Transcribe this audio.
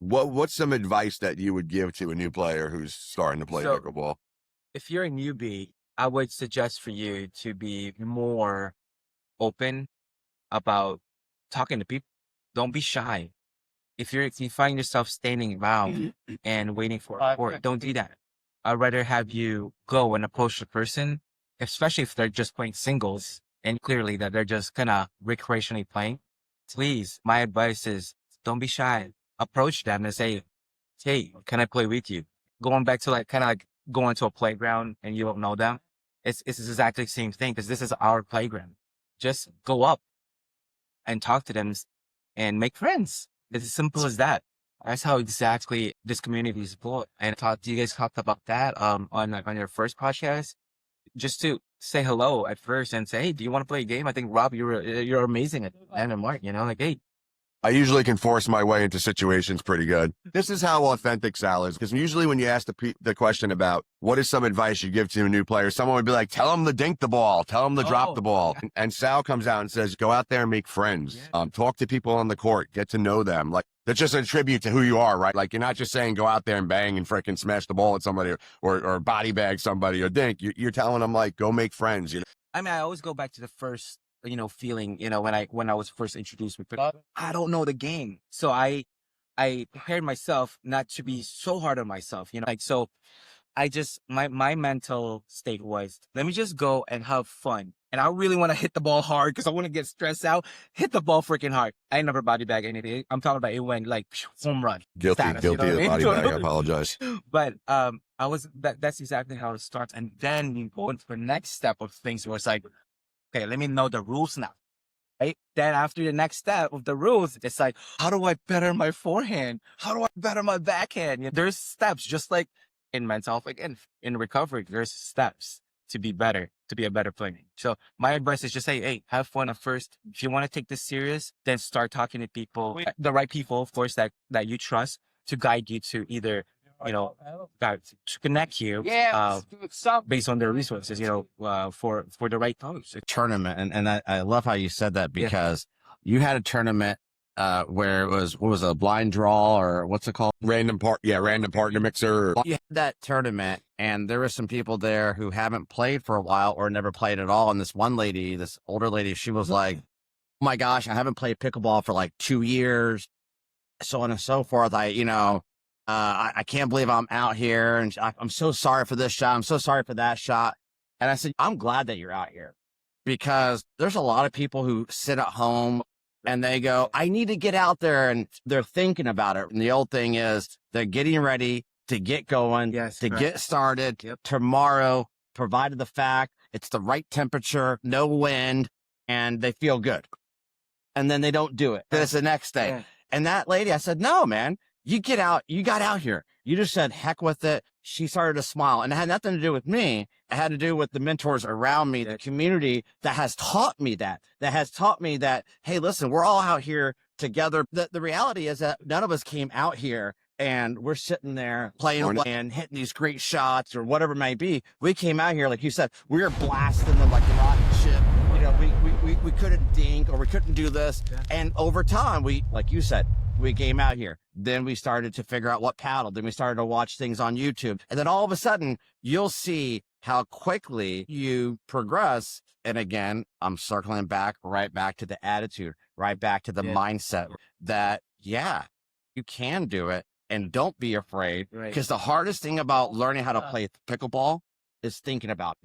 What's some advice that you would give to a new player who's starting to play So pickleball? if you're a newbie, I would suggest for you to be more open about talking to people. Don't be shy. If you find yourself standing around and waiting for a court, don't do that. I'd rather have you go and approach the person, especially if they're just playing singles and clearly that they're just kind of recreationally playing. Please, my advice is don't be shy. Approach them and say, hey, can I play with you? Going back to like kind of like going to a playground and you don't know them. It's exactly the same thing because this is our playground. Just go up and talk to them and make friends. It's as simple as that. That's how exactly this community is built. And you guys talked about that on your first podcast. Just to say hello at first and say, hey, do you want to play a game? I think Rob, you're amazing at and Mark, like, hey, I usually can force my way into situations pretty good. This is how authentic Sal is, because usually when you ask the question about what is some advice you give to a new player, someone would be like, tell them to dink the ball, tell them to drop the ball. Yeah. And Sal comes out and says, go out there and make friends, talk to people on the court, get to know them. Like, that's just a tribute to who you are, right? Like, you're not just saying go out there and bang and freaking smash the ball at somebody or body bag somebody or dink. You're telling them, like, go make friends. I mean, I always go back to the first, feeling, when I was first introduced with Pickleball. I don't know the game. So I prepared myself not to be so hard on myself, so I just, my mental state was, let me just go and have fun. And I really want to hit the ball hard because I want to get stressed out. Hit the ball freaking hard. I never body bag anything. I'm talking about it went like home run. Guilty status, of body bag. I apologize. But that's exactly how it starts. And then you go into the next step of things where it's like, okay, let me know the rules now. Right? Then after the next step of the rules, it's like, how do I better my forehand? How do I better my backhand? There's steps, just like in mental health, again, in recovery, there's steps to be better, to be a better player. So my advice is just say, hey, have fun at first. If you want to take this serious, then start talking to people, the right people, of course, that you trust to guide you to either, to connect you based on their resources, for the right coach. Tournament. And I love how you said that because you had a tournament where it was, what was it, a blind draw or what's it called? Random partner mixer. You had that tournament and there were some people there who haven't played for a while or never played at all. And this one lady, this older lady, she was like, oh my gosh, I haven't played pickleball for like 2 years, so on and so forth. I can't believe I'm out here and I'm so sorry for this shot. I'm so sorry for that shot. And I said, I'm glad that you're out here because there's a lot of people who sit at home and they go, I need to get out there, and they're thinking about it. And the old thing is they're getting ready to get going, get started tomorrow, provided the fact it's the right temperature, no wind, and they feel good. And then they don't do it. Then it's the next day. Yeah. And that lady, I said, no, man, you got out here. You just said, heck with it. She started to smile, and it had nothing to do with me. It had to do with the mentors around me, the community that has taught me that, hey, listen, we're all out here together. The reality is that none of us came out here and we're sitting there playing and hitting these great shots or whatever it might be. We came out here, like you said, we were blasting them like a rocket ship. We couldn't dink or we couldn't do this. Yeah. And over time, like you said, we came out here. Then we started to figure out what paddle. Then we started to watch things on YouTube. And then all of a sudden, you'll see how quickly you progress. And again, I'm circling right back to the attitude, right back to the mindset that, you can do it. And don't be afraid. Because the hardest thing about learning how to play pickleball is thinking about it.